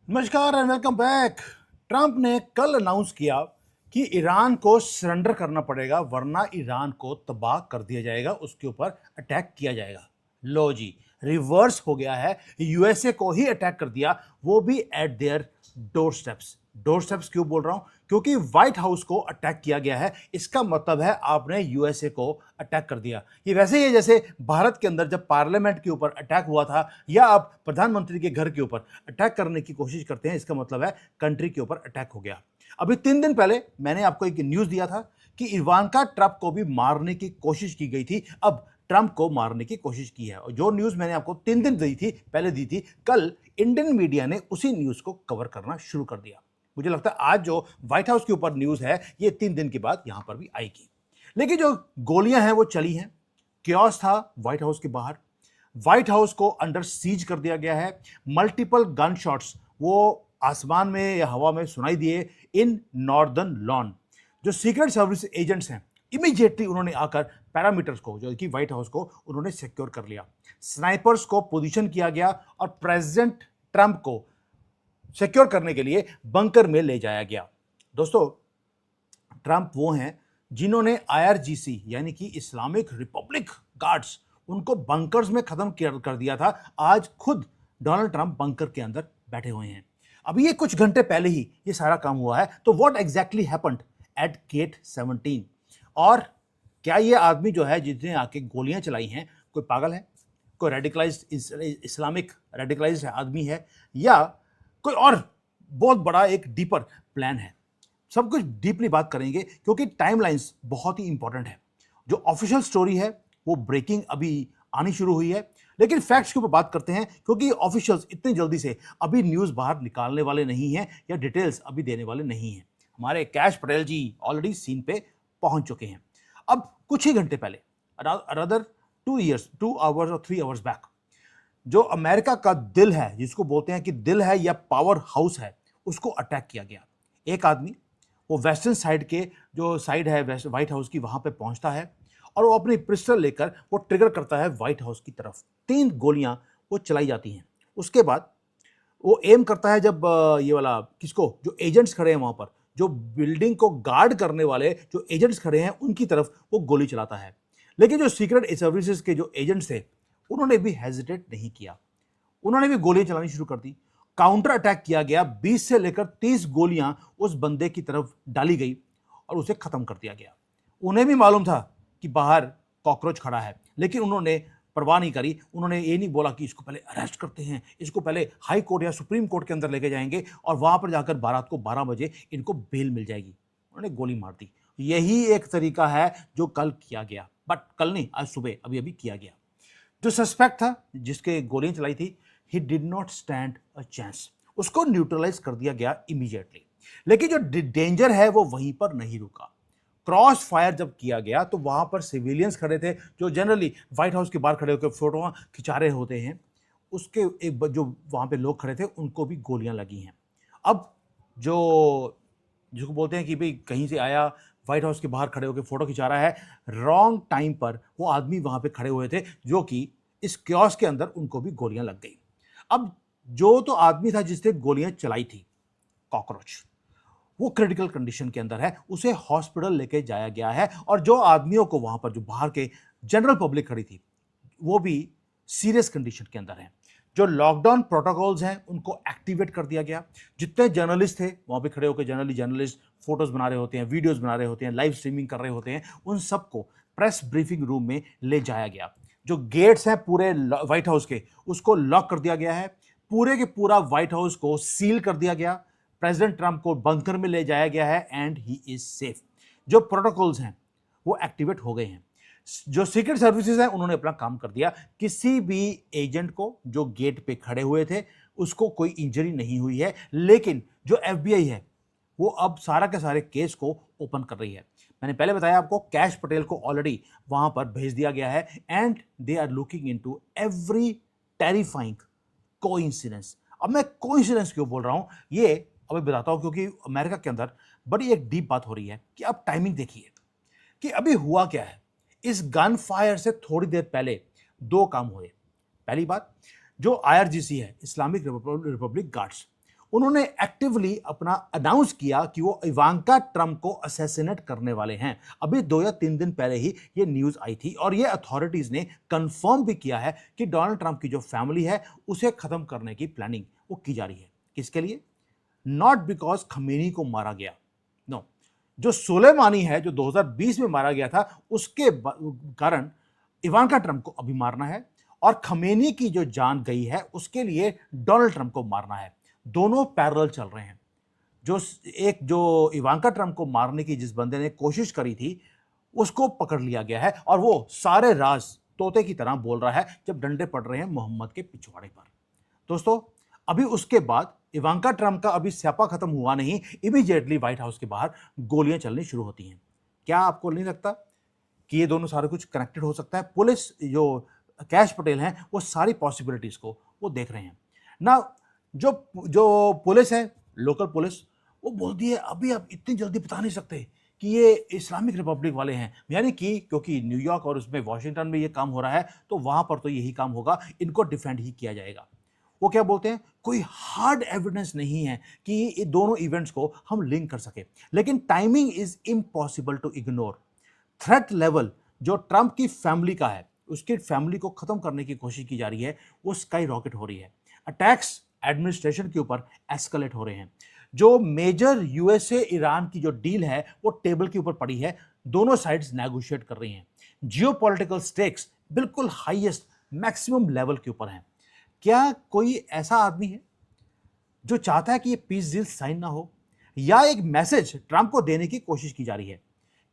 नमस्कार and welcome back. Trump ने कल अनाउंस किया कि ईरान को सरेंडर करना पड़ेगा वरना ईरान को तबाह कर दिया जाएगा, उसके ऊपर अटैक किया जाएगा। लो जी, रिवर्स हो गया है। यूएसए को ही अटैक कर दिया, वो भी eight their door steps. Door steps क्यों बोल रहा हूं? क्योंकि व्हाइट हाउस को अटैक किया गया है, इसका मतलब है आपने यूएसए को अटैक कर दिया। ये वैसे ही है जैसे भारत के अंदर जब पार्लियामेंट के ऊपर अटैक हुआ था या आप प्रधानमंत्री के घर के ऊपर अटैक करने की कोशिश करते हैं, इसका मतलब है कंट्री के ऊपर अटैक हो गया। अभी 3 दिन पहले मैंने आपको एक न्यूज दिया था कि इवांका ट्रंप को भी मारने की कोशिश की गई थी, अब ट्रंप को मारने की कोशिश की है। और जो न्यूज मैंने आपको 3 दिन पहले दी थी, कल इंडियन मीडिया ने उसी न्यूज को कवर करना शुरू कर दिया। मुझे लगता है आज जो व्हाइट हाउस के ऊपर न्यूज है, ये 3 दिन के बाद यहां पर भी आएगी। लेकिन जो गोलियां हैं वो चली हैं, क्योस था व्हाइट हाउस के बाहर, व्हाइट हाउस को अंडर सीज कर दिया गया है। मल्टीपल गन शॉट्स वो आसमान में या हवा में सुनाई दिए इन नॉर्दर्न लॉन। जो सीक्रेट सर्विस एजेंट्स हैं, इमीडिएटली उन्होंने आकर पैरामीटर्स को, जो कि व्हाइट हाउस को, उन्होंने सिक्योर कर लिया। स्नाइपर्स को पोजीशन किया गया और प्रेसिडेंट ट्रंप को सिक्योर करने के लिए बंकर में ले जाया गया। दोस्तों, ट्रंप वो हैं जिन्होंने आईआरजीसी यानी कि इस्लामिक रिपब्लिक गार्ड्स, उनको बंकर्स में खत्म कर दिया था। आज खुद डोनाल्ड ट्रंप बंकर के अंदर बैठे हुए हैं। अभी ये कुछ घंटे पहले ही ये सारा काम हुआ है। तो what exactly happened at gate 17? और क्या ये आदमी जो है जिसने आके गोलियां चलाई हैं, कोई पागल है, कोई रेडिकलाइज्ड इस्लामिक रेडिकलाइज्ड आदमी है, या कोई और बहुत बड़ा एक डीपर प्लान है? सब कुछ डीपली बात करेंगे क्योंकि टाइमलाइंस बहुत ही इंपॉर्टेंट है। जो ऑफिशियल स्टोरी है वो ब्रेकिंग अभी आनी शुरू हुई है, लेकिन फैक्ट्स के ऊपर बात करते हैं क्योंकि ऑफिशियल्स इतनी जल्दी से अभी न्यूज़ बाहर निकालने वाले नहीं हैं या डिटेल्स अभी देने वाले नहीं हैं। हमारे कैश पटेल जी ऑलरेडी सीन पे पहुंच चुके हैं। अब कुछ ही घंटे पहले, अदर 2 आवर्स और 3 आवर्स बैक, जो अमेरिका का दिल है, जिसको बोलते हैं कि दिल है या पावर हाउस है, उसको अटैक किया गया। एक आदमी वो वेस्टर्न साइड के जो साइड है व्हाइट हाउस की, वहां पे पहुंचता है और वो अपनी पिस्टल लेकर वो ट्रिगर करता है व्हाइट हाउस की तरफ। 3 गोलियां वो चलाई जाती हैं। उसके बाद वो एम करता है जब ये वाला किसको, जो एजेंट्स खड़े हैं वहां पर, जो बिल्डिंग को गार्ड करने वाले जो एजेंट्स खड़े हैं, उनकी तरफ वो गोली चलाता है। लेकिन जो सीक्रेट सर्विसेज के जो एजेंट्स थे, उन्होंने भी हेजिटेट नहीं किया, उन्होंने भी गोलियां चलानी शुरू कर दी। काउंटर अटैक किया गया, 20 से लेकर 30 गोलियां उस बंदे की तरफ डाली गई और उसे खत्म कर दिया गया। उन्हें भी मालूम था कि बाहर कॉकरोच खड़ा है, लेकिन उन्होंने परवाह नहीं करी। उन्होंने ये नहीं बोला कि इसको पहले अरेस्ट करते हैं, इसको पहले हाई कोर्ट या सुप्रीम कोर्ट के अंदर लेके जाएंगे और वहां पर जाकर रात को 12 बजे इनको बेल मिल जाएगी। उन्होंने गोली मार दी। यही एक तरीका है जो कल किया गया, बट कल नहीं, आज सुबह अभी अभी किया गया। जो सस्पेक्ट था जिसके गोलियां चलाई थी, he did not stand a chance, उसको न्यूट्रलाइज कर दिया गया इमीडिएटली। लेकिन जो डेंजर है वो वहीं पर नहीं रुका। क्रॉस फायर जब किया गया तो वहां पर सिविलियंस खड़े थे, जो जनरली व्हाइट हाउस के बाहर खड़े होकर फोटो खिंचा रहे होते हैं। उसके एक जो वहां पे लोग खड़े थे, उनको भी गोलियां लगी हैं। अब जो जिसको बोलते हैं कि भाई कहीं से आया, व्हाइट हाउस के बाहर खड़े होकर फोटो खिंचा रहा है, रॉन्ग टाइम पर वो आदमी वहां पे खड़े हुए थे, जो कि इस क्योस के अंदर उनको भी गोलियां लग गई। अब जो तो आदमी था जिसने गोलियां चलाई थी, कॉकरोच, वो क्रिटिकल कंडीशन के अंदर है, उसे हॉस्पिटल लेके जाया गया है। और जो आदमियों को वहां पर, जो बाहर के जनरल पब्लिक खड़ी थी, वो भी सीरियस कंडीशन के अंदर है। जो लॉकडाउन प्रोटोकॉल्स हैं उनको एक्टिवेट कर दिया गया। जितने जर्नलिस्ट थे वहां पे खड़े होकर, जनरली जर्नलिस्ट फोटोज बना रहे होते हैं, वीडियोस बना रहे होते हैं, लाइव स्ट्रीमिंग कर रहे होते हैं, उन सबको प्रेस ब्रीफिंग रूम में ले जाया गया। जो गेट्स हैं पूरे व्हाइट हाउस के, उसको लॉक कर दिया गया है। पूरे के पूरा व्हाइट हाउस को सील कर दिया गया। प्रेसिडेंट ट्रंप को बंकर में ले जाया गया है एंड ही इज सेफ। जो प्रोटोकॉल्स हैं वो एक्टिवेट हो गए हैं। जो सीक्रेट सर्विसेज हैं उन्होंने अपना काम कर दिया। किसी भी एजेंट को जो गेट पे खड़े हुए थे उसको कोई इंजरी नहीं हुई है। लेकिन जो एफबीआई है वो अब सारा के सारे केस को ओपन कर रही है। मैंने पहले बताया आपको, कैश पटेल को ऑलरेडी वहां पर भेज दिया गया है and they are looking into every terrifying coincidence. अब मैं कोइंसिडेंस क्यों बोल रहा हूं ये अभी बताता हूं, क्योंकि अमेरिका के अंदर बड़ी एक डीप बात हो रही है कि अब टाइमिंग देखिए कि अभी हुआ क्या है। इस गन फायर से थोड़ी देर पहले 2 काम हुए। पहली बात, जो आईआरजीसी है, इस्लामिक रिपब्लिक गार्ड्स, उन्होंने एक्टिवली अपना अनाउंस किया कि वो इवांका ट्रंप को असैसिनेट करने वाले हैं। अभी 2 या 3 दिन पहले ही ये न्यूज़ आई थी और ये अथॉरिटीज़ ने कंफर्म भी किया है कि डोनाल्ड ट्रंप की जो फैमिली है उसे ख़त्म करने की प्लानिंग वो की जा रही है। किसके लिए? नॉट बिकॉज खमेनी को मारा गया, नो। जो सुलेमानी है जो 2020 में मारा गया था उसके कारण इवांका ट्रंप को अभी मारना है और खमेनी की जो जान गई है उसके लिए डोनाल्ड ट्रंप को मारना है। दोनों पैरेलल चल रहे हैं। जो इवांका ट्रंप को मारने की जिस बंदे ने कोशिश करी थी उसको पकड़ लिया गया है और वो सारे राज तोते की तरह बोल रहा है जब डंडे पड़ रहे हैं मोहम्मद के पिछवाड़े पर। दोस्तों, अभी उसके बाद इवांका ट्रंप का अभी स्यापा खत्म हुआ नहीं, इमीडिएटली व्हाइट हाउस के बाहर गोलियां चलनी शुरू होती हैं। क्या आपको नहीं लगता कि ये दोनों सारे कुछ कनेक्टेड हो सकता है? पुलिस जो कैश पटेल हैं वो सारी पॉसिबिलिटीज को वो देख रहे हैं ना। जो जो पुलिस है, लोकल पुलिस, वो बोलती है अभी आप इतनी जल्दी बता नहीं सकते कि ये इस्लामिक रिपब्लिक वाले हैं, यानी कि क्योंकि न्यूयॉर्क और उसमें वॉशिंगटन में ये काम हो रहा है तो वहां पर तो यही काम होगा, इनको डिफेंड ही किया जाएगा। वो क्या बोलते हैं, कोई हार्ड एविडेंस नहीं है कि ये दोनों इवेंट्स को हम लिंक कर सके, लेकिन timing is impossible to ignore. Threat level जो ट्रंप की फैमिली का है, उसकी फैमिली को खत्म करने की कोशिश की जा रही है, वो स्काई रॉकेट हो रही है। अटैक्स एडमिनिस्ट्रेशन के ऊपर एस्केलेट हो रहे हैं। जो मेजर यूएसए ईरान की जो डील है वो टेबल के ऊपर पड़ी है, दोनों साइड्स नेगोशिएट कर रही हैं। जियोपॉलिटिकल स्टेक्स बिल्कुल हाईएस्ट मैक्सिमम लेवल के ऊपर हैं। क्या कोई ऐसा आदमी है जो चाहता है कि ये पीस डील साइन ना हो, या एक मैसेज ट्रंप को देने की कोशिश की जा रही है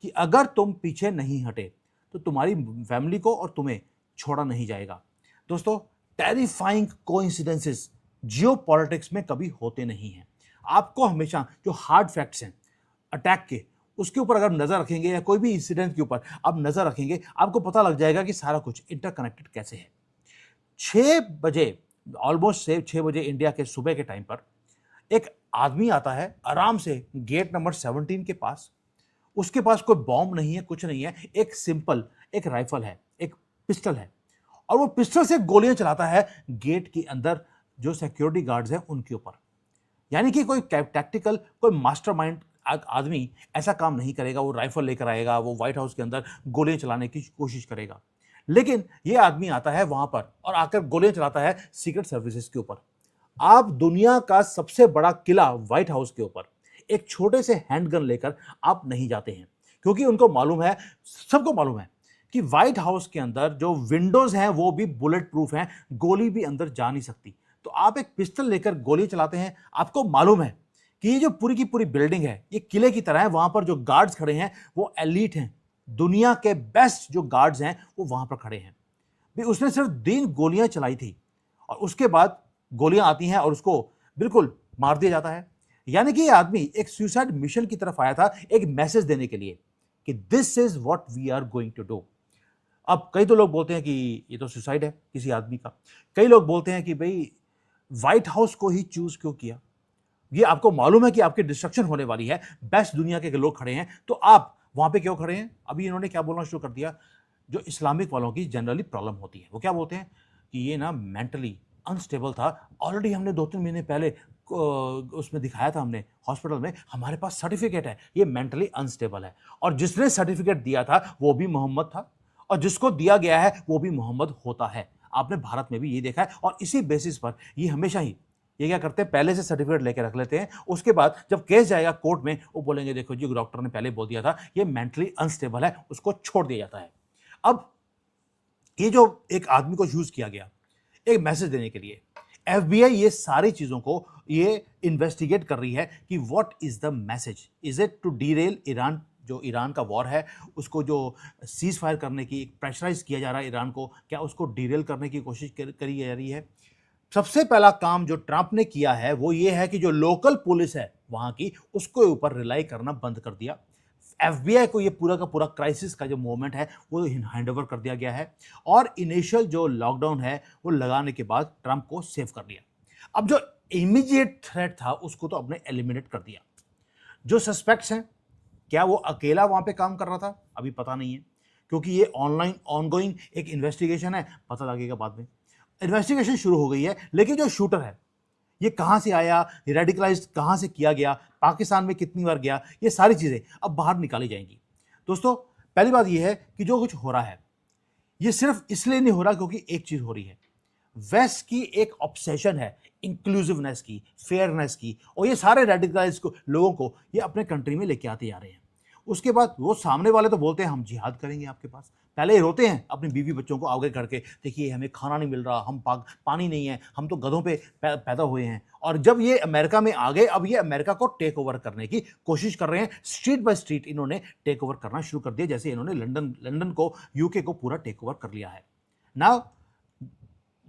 कि अगर तुम पीछे नहीं हटे तो तुम्हारी फैमिली को और तुम्हें छोड़ा नहीं जाएगा? दोस्तों, टेरिफाइंग कोइंसिडेंसेस जियोपॉलिटिक्स में कभी होते नहीं हैं। आपको हमेशा जो हार्ड फैक्ट्स हैं अटैक के, उसके ऊपर अगर नजर रखेंगे या कोई भी इंसिडेंट के ऊपर आप नजर रखेंगे, आपको पता लग जाएगा कि सारा कुछ इंटरकनेक्टेड कैसे है। 6 बजे, ऑलमोस्ट से 6 बजे इंडिया के सुबह के टाइम पर एक आदमी आता है आराम से गेट नंबर 17 के पास। उसके पास कोई बॉम्ब नहीं है, कुछ नहीं है, एक सिंपल एक राइफल है, एक पिस्टल है, और वो पिस्टल से गोलियां चलाता है गेट के अंदर जो सिक्योरिटी गार्ड्स हैं उनके ऊपर। यानी कि कोई टैक्टिकल, कोई मास्टरमाइंड आदमी ऐसा काम नहीं करेगा। वो राइफल लेकर आएगा, वो व्हाइट हाउस के अंदर गोलियां चलाने की कोशिश करेगा, लेकिन ये आदमी आता है वहां पर और आकर गोलियां चलाता है सीक्रेट सर्विसेज के ऊपर। आप दुनिया का सबसे बड़ा किला व्हाइट हाउस के ऊपर एक छोटे से हैंडगन लेकर आप नहीं जाते हैं, क्योंकि उनको मालूम है, सबको मालूम है कि व्हाइट हाउस के अंदर जो विंडोज हैं वो भी बुलेट प्रूफ हैं, गोली भी अंदर जा नहीं सकती। तो आप एक पिस्टल लेकर गोली चलाते हैं। आपको मालूम है कि ये जो पूरी की पूरी बिल्डिंग है ये किले की तरह है, वहां पर जो गार्ड्स खड़े हैं वो एलीट हैं, दुनिया के बेस्ट जो गार्ड्स हैं वो वहां पर खड़े हैं। भी उसने सिर्फ 3 गोलियां चलाई थी और उसके बाद गोलियां आती हैं और उसको बिल्कुल मार दिया जाता है। यानी कि ये आदमी एक सुसाइड मिशन की तरफ आया था, एक मैसेज देने के लिए कि this is what we are going to do. अब कई तो लोग बोलते हैं कि ये तो सुसाइड है किसी आदमी का, कई लोग बोलते हैं कि भाई व्हाइट हाउस को ही चूज क्यों किया? ये आपको मालूम है कि आपकी डिस्ट्रक्शन होने वाली है, बेस्ट दुनिया के लोग खड़े हैं, तो आप वहां पे क्यों खड़े हैं? अभी इन्होंने क्या बोलना शुरू कर दिया, जो इस्लामिक वालों की जनरली प्रॉब्लम होती है, वो क्या बोलते हैं कि ये ना मेंटली अनस्टेबल था। ऑलरेडी हमने 2-3 महीने पहले उसमें दिखाया था, हमने हॉस्पिटल में, हमारे पास सर्टिफिकेट है, ये मेंटली अनस्टेबल है। और जिसने सर्टिफिकेट दिया था वो भी मोहम्मद था, और जिसको दिया गया है वो भी मोहम्मद होता है। आपने भारत में भी ये देखा है, और इसी बेसिस पर ये हमेशा ही ये क्या करते हैं, पहले से सर्टिफिकेट लेके रख लेते हैं। उसके बाद जब केस जाएगा कोर्ट में, वो बोलेंगे देखो जी डॉक्टर ने पहले बोल दिया था ये मेंटली अनस्टेबल है, उसको छोड़ दिया जाता है। अब ये जो एक आदमी को यूज किया गया एक मैसेज देने के लिए, एफबीआई ये सारी चीजों को ये इन्वेस्टिगेट कर रही है कि what is the message, is it to derail Iran, जो ईरान का वॉर है उसको जो सीज फायर करने की प्रेशराइज किया जा रहा है ईरान को, क्या उसको डीरेल करने की कोशिश करी जा रही है? सबसे पहला काम जो ट्रंप ने किया है वो ये है कि जो लोकल पुलिस है वहां की, उसके ऊपर रिलाई करना बंद कर दिया। एफबीआई को ये पूरा का पूरा क्राइसिस का जो मोमेंट है वो हैंडओवर कर दिया गया है, और इनिशियल जो लॉकडाउन है वो लगाने के बाद ट्रंप को सेव कर दिया। अब जो इमीडिएट थ्रेट था उसको तो अपने एलिमिनेट कर दिया। जो सस्पेक्ट्स हैं, क्या वो अकेला वहां पे काम कर रहा था? अभी पता नहीं है, क्योंकि ये ऑनलाइन ऑनगोइंग एक इन्वेस्टिगेशन है, पता लगेगा बाद में। इन्वेस्टिगेशन शुरू हो गई है, लेकिन जो शूटर है ये कहाँ से आया, रेडिकलाइज कहाँ से किया गया, पाकिस्तान में कितनी बार गया, ये सारी चीज़ें अब बाहर निकाली जाएंगी। दोस्तों, पहली बात ये है कि जो कुछ हो रहा है ये सिर्फ इसलिए नहीं हो रहा क्योंकि एक चीज़ हो रही है, वेस्ट की एक ऑब्सेशन है इंक्लूसिवनेस की, फेयरनेस की, और ये सारे रेडिकलाइज को लोगों को ये अपने कंट्री में लेके आते जा रहे हैं। उसके बाद वो सामने वाले तो बोलते हैं हम जिहाद करेंगे आपके पास, पहले ये रोते हैं अपनी बीवी बच्चों को आगे करके, देखिए हमें खाना नहीं मिल रहा, हम पानी नहीं है, हम तो गधों पे पैदा हुए हैं। और जब ये अमेरिका में आ गए, अब ये अमेरिका को टेक ओवर करने की कोशिश कर रहे हैं, स्ट्रीट बाय स्ट्रीट इन्होंने टेक ओवर करना शुरू कर दिया, जैसे इन्होंने लंदन को, यूके को पूरा टेक ओवर कर लिया है। नाउ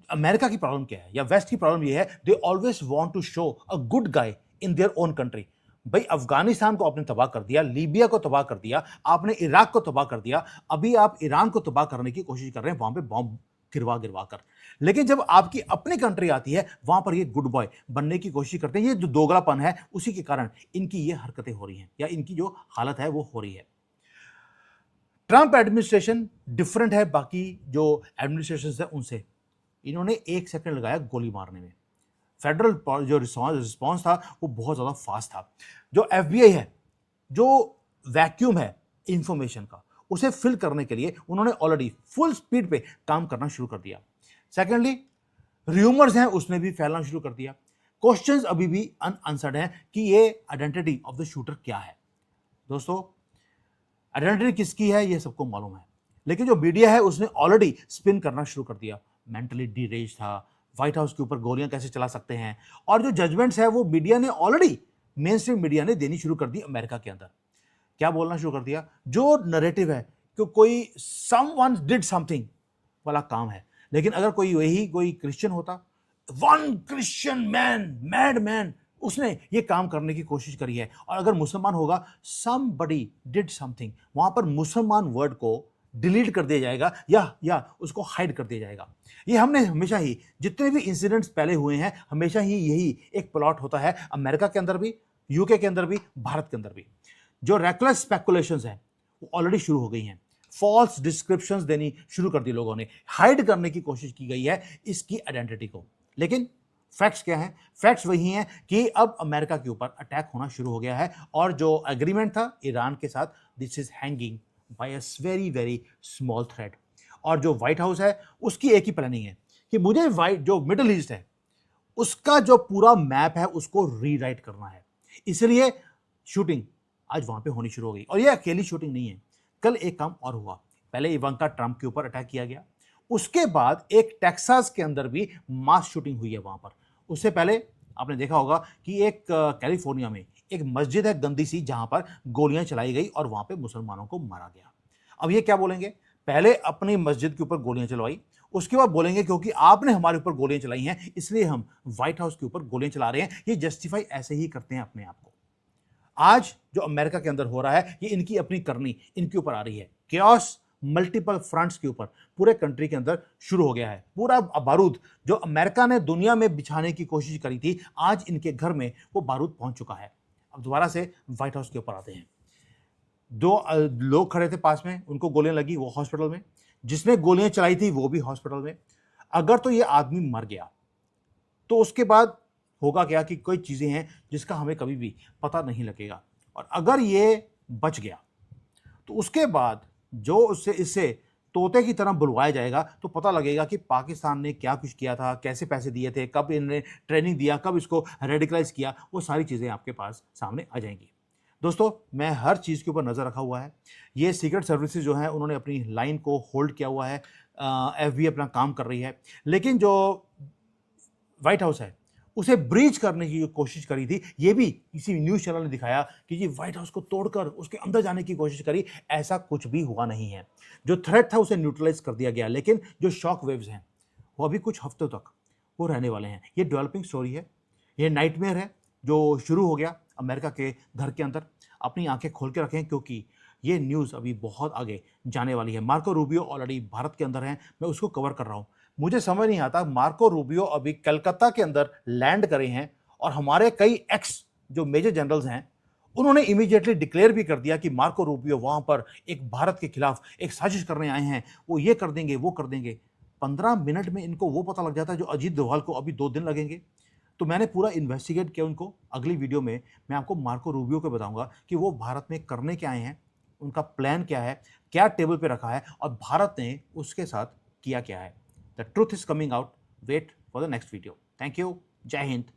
अमेरिका की प्रॉब्लम क्या है या वेस्ट की प्रॉब्लम ये है, they always want to show a good guy in their own country. भाई अफगानिस्तान को आपने तबाह कर दिया, लीबिया को तबाह कर दिया, आपने इराक को तबाह कर दिया, अभी आप ईरान को तबाह करने की कोशिश कर रहे हैं वहां पे बॉम्ब गिरवा गिरवा कर। लेकिन जब आपकी अपनी कंट्री आती है वहां पर ये गुड बॉय बनने की कोशिश करते हैं। ये जो दोगलापन है उसी के कारण इनकी ये हरकतें हो रही हैं या इनकी जो हालत है वो हो रही है। ट्रंप एडमिनिस्ट्रेशन डिफरेंट है बाकी जो एडमिनिस्ट्रेशन है उनसे। इन्होंने 1 सेकंड लगाया गोली मारने में। फेडरल जो रिस्पॉन्स था वो बहुत ज़्यादा फास्ट था। जो FBI है, जो वैक्यूम है इंफॉर्मेशन का, उसे फिल करने के लिए उन्होंने ऑलरेडी फुल स्पीड पे काम करना शुरू कर दिया। सेकेंडली, र्यूमर्स हैं उसने भी फैलना शुरू कर दिया। क्वेश्चंस अभी भी अनआंसर्ड हैं कि ये आइडेंटिटी ऑफ द शूटर क्या है। दोस्तों, आइडेंटिटी किसकी है ये सबको मालूम है, लेकिन जो मीडिया है उसने ऑलरेडी स्पिन करना शुरू कर दिया। मेंटली डिरेज था, व्हाइट हाउस के ऊपर गोलियां कैसे चला सकते हैं, और जो जजमेंट्स है वो मीडिया ने ऑलरेडी, मेन स्ट्रीम मीडिया ने देनी शुरू कर दी अमेरिका के अंदर। क्या बोलना शुरू कर दिया, जो नरेटिव है कि कोई समवन डिड समथिंग वाला काम है। लेकिन अगर कोई क्रिश्चियन होता, one Christian man, mad man, उसने ये काम करने की कोशिश करी है, और अगर मुसलमान होगा, समबडी डिड समथिंग, वहां पर मुसलमान वर्ड को डिलीट कर दिया जाएगा या उसको हाइड कर दिया जाएगा। ये हमने हमेशा ही, जितने भी इंसिडेंट्स पहले हुए हैं, हमेशा ही यही एक प्लॉट होता है, अमेरिका के अंदर भी, यूके के अंदर भी, भारत के अंदर भी। जो रेकलेस स्पेकुलेशंस हैं वो ऑलरेडी शुरू हो गई हैं, फॉल्स डिस्क्रिप्शंस देनी शुरू कर दी लोगों ने, हाइड करने की कोशिश की गई है इसकी आइडेंटिटी को। लेकिन फैक्ट्स क्या हैं? फैक्ट्स वही हैं कि अब अमेरिका के ऊपर अटैक होना शुरू हो गया है, और जो एग्रीमेंट था ईरान के साथ, this is hanging by a very very small thread. और जो व्हाइट हाउस है उसकी एक ही प्लानिंग है कि मुझे जो मिडिल ईस्ट है उसका जो पूरा मैप है उसको रीराइट करना है। इसलिए शूटिंग आज वहां पे होनी शुरू हो गई, और ये अकेली शूटिंग नहीं है। कल एक काम और हुआ, पहले इवांका ट्रंप के ऊपर अटैक किया गया, उसके बाद एक टेक्सास के अंदर भी मास शूटिंग हुई है वहां पर। उससे पहले आपने देखा होगा कि एक कैलिफोर्निया में एक मस्जिद है गंदी सी, जहां पर गोलियां चलाई गई और वहां पे मुसलमानों को मारा गया। अब ये क्या बोलेंगे, पहले अपनी मस्जिद के ऊपर गोलियां चलवाई, उसके बाद बोलेंगे क्योंकि आपने हमारे ऊपर गोलियां चलाई हैं इसलिए हम व्हाइट हाउस के ऊपर गोलियां चला रहे हैं। ये जस्टिफाई ऐसे ही करते हैं अपने आप को। आज जो अमेरिका के अंदर हो रहा है ये इनकी अपनी करनी इनके ऊपर आ रही है। केओस मल्टीपल फ्रंट्स के ऊपर पूरे कंट्री के अंदर शुरू हो गया है। पूरा बारूद जो अमेरिका ने दुनिया में बिछाने की कोशिश करी थी, आज इनके घर में वो बारूद पहुंच चुका है। अब दोबारा से व्हाइट हाउस के ऊपर आते हैं। 2 लोग खड़े थे पास में, उनको गोलियां लगी, वो हॉस्पिटल में, जिसने गोलियां चलाई थी वो भी हॉस्पिटल में। अगर तो ये आदमी मर गया तो उसके बाद होगा क्या कि कोई चीजें हैं जिसका हमें कभी भी पता नहीं लगेगा, और अगर ये बच गया तो उसके बाद जो उससे इससे तोते की तरह बुलवाया जाएगा तो पता लगेगा कि पाकिस्तान ने क्या कुछ किया था, कैसे पैसे दिए थे, कब इन्होंने ट्रेनिंग दिया, कब इसको रेडिकलाइज किया, वो सारी चीज़ें आपके पास सामने आ जाएंगी। दोस्तों, मैं हर चीज़ के ऊपर नज़र रखा हुआ है। ये सीक्रेट सर्विसेज जो हैं उन्होंने अपनी लाइन को होल्ड किया हुआ है, FBI अपना काम कर रही है, लेकिन जो व्हाइट हाउस है उसे ब्रीच करने की कोशिश करी थी। ये भी किसी न्यूज़ चैनल ने दिखाया कि ये व्हाइट हाउस को तोड़कर उसके अंदर जाने की कोशिश करी, ऐसा कुछ भी हुआ नहीं है। जो थ्रेट था उसे न्यूट्रलाइज कर दिया गया, लेकिन जो शॉक वेव्स हैं वो अभी कुछ हफ्तों तक वो रहने वाले हैं। ये डेवलपिंग स्टोरी है, ये नाइटमेयर है जो शुरू हो गया अमेरिका के घर के अंदर। अपनी आंखें खोल के रखें क्योंकि ये न्यूज़ अभी बहुत आगे जाने वाली है। मार्को रूबियो ऑलरेडी भारत के अंदर हैं, मैं उसको कवर कर रहा हूँ। मुझे समझ नहीं आता, मार्को रूबियो अभी कलकत्ता के अंदर लैंड करे हैं, और हमारे कई एक्स जो मेजर जनरल्स हैं उन्होंने इमीडिएटली डिक्लेयर भी कर दिया कि मार्को रूबियो वहाँ पर एक भारत के खिलाफ एक साजिश करने आए हैं, वो ये कर देंगे, वो कर देंगे। 15 मिनट में इनको वो पता लग जाता है जो अजीत डोभाल को अभी 2 दिन लगेंगे। तो मैंने पूरा इन्वेस्टिगेट किया उनको। अगली वीडियो में मैं आपको मार्को रूबियो को बताऊंगा कि वो भारत में करने क्या आए हैं, उनका प्लान क्या है, क्या टेबल पे रखा है और भारत ने उसके साथ किया क्या है। The truth is coming out. Wait for the next video. Thank you. जय हिंद।